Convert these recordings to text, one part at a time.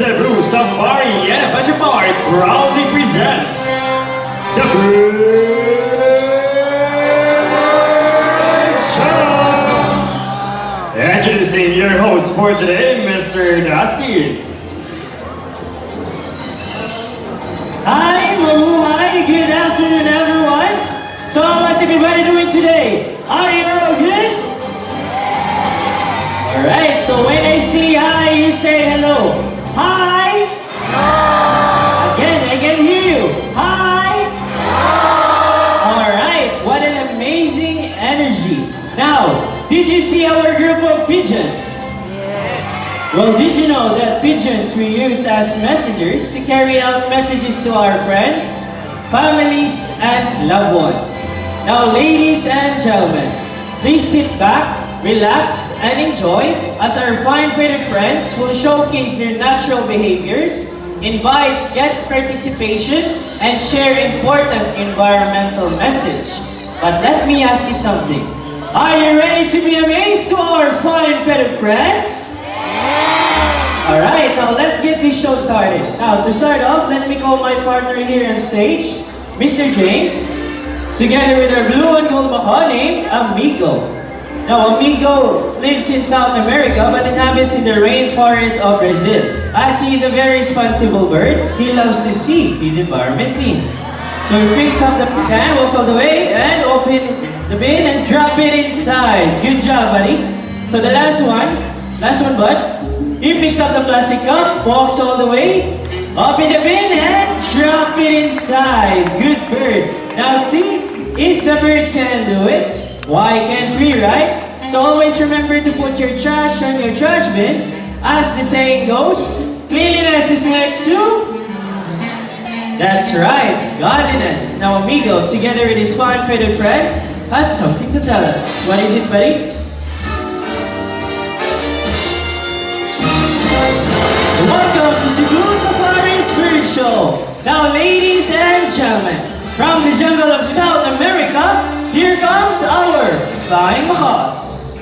Cebu Safari and Adventure Park proudly presents the Bird Show! Introducing your host for today, Mr. Dusty. Hi, mabuhay! Good afternoon, everyone! So, how's everybody doing today? Are you all good? Alright, so when I say hi, you say hello. Hi! Again, I can hear you. Hi! Alright, what an amazing energy. Now, did you see our group of pigeons? Well, did you know that pigeons we use as messengers to carry out messages to our friends, families, and loved ones? Now, ladies and gentlemen, please sit back, relax, and enjoy as our fine-footed friends will showcase their natural behaviors, invite guest participation, and share important environmental message. But let me ask you something. Are you ready to be amazed to our fine-footed friends? Alright, now let's get this show started. Now, to start off, let me call my partner here on stage, Mr. James, together with our blue and gold macaw named Amigo. Now, Amigo lives in South America but inhabits in the rainforest of Brazil. As he is a very responsible bird, he loves to see his environment clean. So he picks up the can, walks all the way, and open the bin and drop it inside. Good job, buddy. So the last one, bud. He picks up the plastic cup, walks all the way, open the bin, and drop it inside. Good bird. Now see, if the bird can do it, why can't we, right? So always remember to put your trash on your trash bins. As the saying goes, cleanliness is next to... That's right, godliness. Now Amigo, together with his fine-footed friends, has something to tell us. What is it, buddy? Welcome to Cebu Safari's Bird Show. Now, ladies and gentlemen, from the jungle of South America, here comes our flying macaws.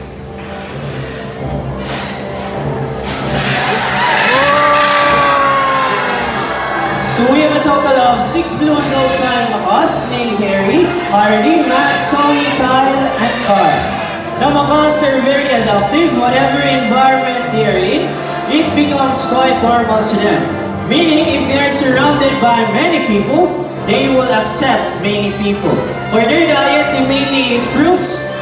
So we have a total of 6 blue and gold flying macaws named Harry, Hardy, Matt, Tony, Kyle, and Carl. Now, macaws are very adaptive. Whatever environment they are in, it becomes quite normal to them. Meaning, if they are surrounded by many people, they will accept many people. For their diet, they mainly eat fruits,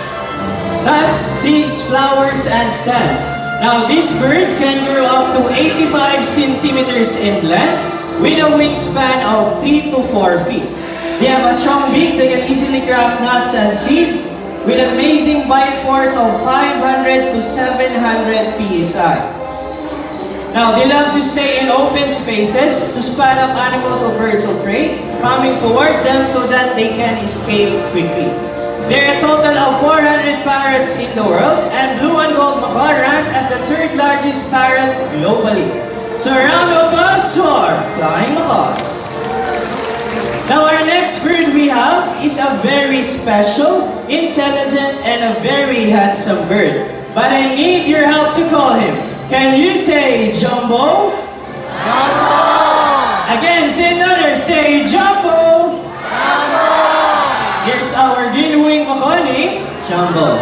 nuts, seeds, flowers, and stems. Now, this bird can grow up to 85 centimeters in length with a wingspan of 3 to 4 feet. They have a strong beak that can easily grab nuts and seeds with an amazing bite force of 500 to 700 psi. Now, they love to stay in open spaces to spot up animals or birds of prey coming towards them so that they can escape quickly. There are a total of 400 parrots in the world, and blue and gold macaw rank as the 3rd largest parrot globally. So a round of applause for flying macaws. Now, our next bird we have is a very special, intelligent, and a very handsome bird. But I need your help to call him. Can you say Jumbo? Jumbo! Again, say another. Say Jumbo! Jumbo! Here's our green-winged macaw named Jumbo.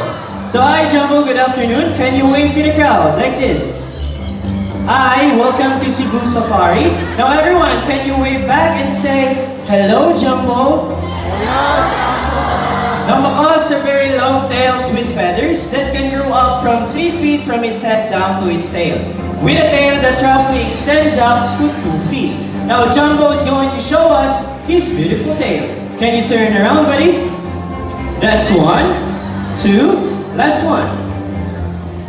So hi Jumbo, good afternoon. Can you wave to the crowd like this? Hi, welcome to Cebu Safari. Now everyone, can you wave back and say, hello Jumbo? Hello, Jumbo! Now macaws are very long tails with feathers that can grow up from 3 feet from its head down to its tail, with a tail that roughly extends up to 2 feet. Now Jumbo is going to show us his beautiful tail. Can you turn around, buddy? That's 1, 2, last one.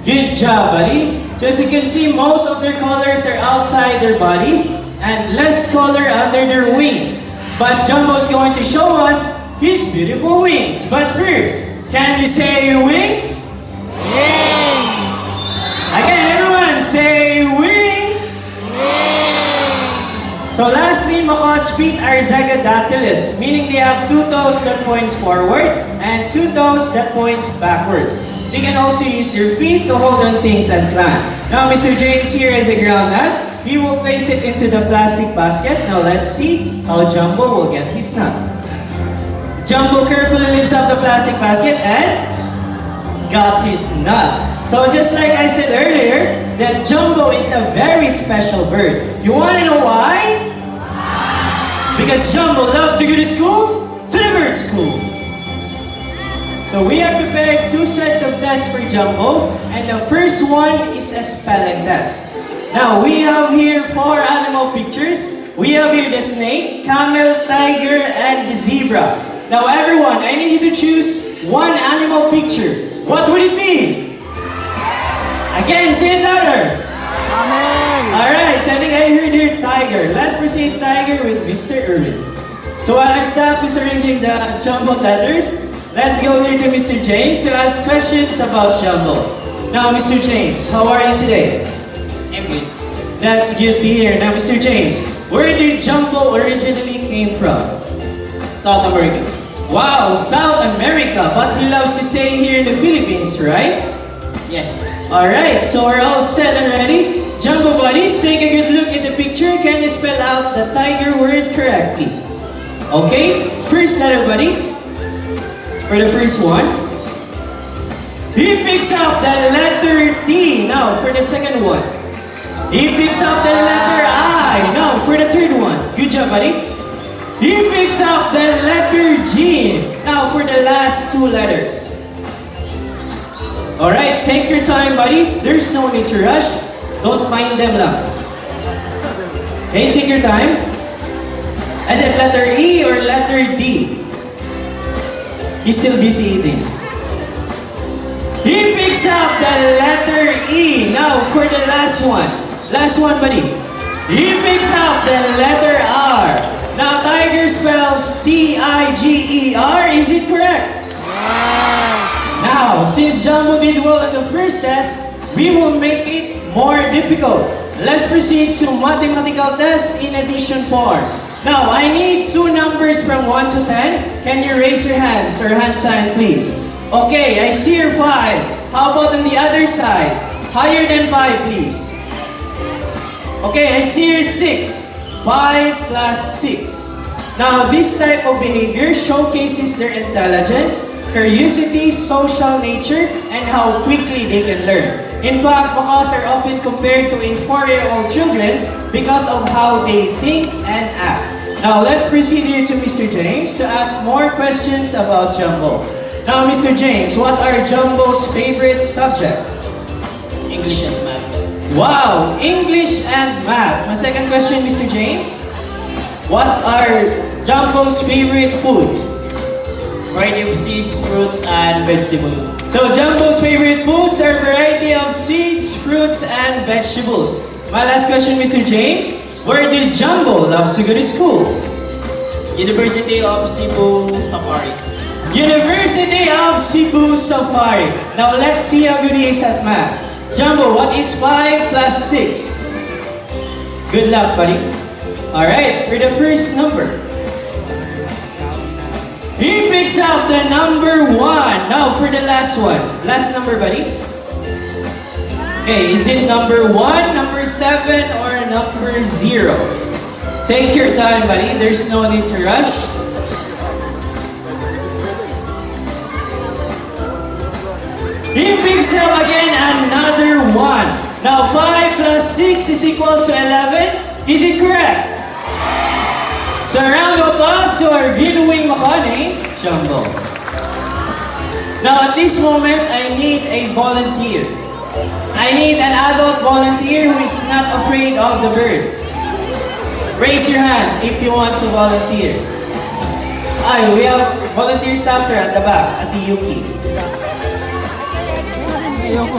Good job, buddies. So as you can see, most of their colors are outside their bodies and less color under their wings. But Jumbo is going to show us his beautiful wings. But first, can you say wings? Wings! Again, everyone, say wings! Wings! So lastly, macaws' feet are zygodactylous, meaning they have 2 toes that points forward and 2 toes that points backwards. They can also use their feet to hold on things and climb. Now, Mr. James here is a ground nut. he will place it into the plastic basket. Now let's see how Jumbo will get his nut. Jumbo carefully lifts up the plastic basket and got his nut. So just like I said earlier, that Jumbo is a very special bird. You want to know why? Because Jumbo loves to go to school, to the bird school. So we have prepared 2 sets of tests for Jumbo, and the first one is a spelling test. Now we have here 4 animal pictures. We have here the snake, camel, tiger, and the zebra. Now everyone, I need you to choose one animal picture. What would it be? Again, say it louder. Amen. Alright, so I think I heard here tiger. Let's proceed tiger with Mr. Irwin. So while our staff is arranging the Jumbo letters, let's go here to Mr. James to ask questions about Jumbo. Now, Mr. James, how are you today? I'm good. That's good to hear. Now, Mr. James, where did Jumbo originally came from? South America. Wow, South America, but he loves to stay here in the Philippines, right? Yes. Alright, so we're all set and ready. Jumbo buddy, take a good look at the picture. Can you spell out the tiger word correctly? Okay, first letter buddy. For the first one. He picks up the letter T. Now, for the second one. He picks up the letter I. Now, for the third one. Good job, buddy. He picks up the letter G. Now, for the last 2 letters. Alright, take your time, buddy. There's no need to rush. Don't mind them lang. Okay, take your time. Is it letter E or letter D? He's still busy eating. He picks up the letter E. Now, for the last one. Last one, buddy. He picks up the letter R. Now, tiger spells T-I-G-E-R. Is it correct? Yes. Now, since Jumbo did well in the first test, we will make it more difficult. Let's proceed to mathematical test in addition form. Now, I need 2 numbers from 1 to 10. Can you raise your hands or hand sign, please? Okay, I see your 5. How about on the other side? Higher than 5, please. Okay, I see your 6. 5 plus 6. Now, this type of behavior showcases their intelligence, curiosity, social nature, and how quickly they can learn. In fact, macaws are often compared to a 4-year-old children because of how they think and act. Now, let's proceed here to Mr. James to ask more questions about Jumbo. Now, Mr. James, what are Jumbo's favorite subjects? English and math. Wow, English and math. My second question, Mr. James. What are Jumbo's favorite food? Variety of seeds, fruits, and vegetables. So Jumbo's favorite foods are variety of seeds, fruits, and vegetables. My last question, Mr. James. Where did Jumbo love to go to school? University of Cebu Safari. University of Cebu Safari. Now let's see how good he is at math. Jumbo, what is 5 plus 6? Good luck, buddy. Alright, for the first number. He picks up the number 1. Now for the last one. Last number, buddy. Okay, is it number 1, number 7, or number 0? Take your time, buddy. There's no need to rush. He picks up again another 1. Now 5 plus 6 is equal to 11. Is it correct? So round of applause to our ginuwing Makani, Jumbo. Now at this moment, I need a volunteer. I need an adult volunteer who is not afraid of the birds. Raise your hands if you want to volunteer. We have volunteer staffs are at the back, at the Yuki. Ayoko.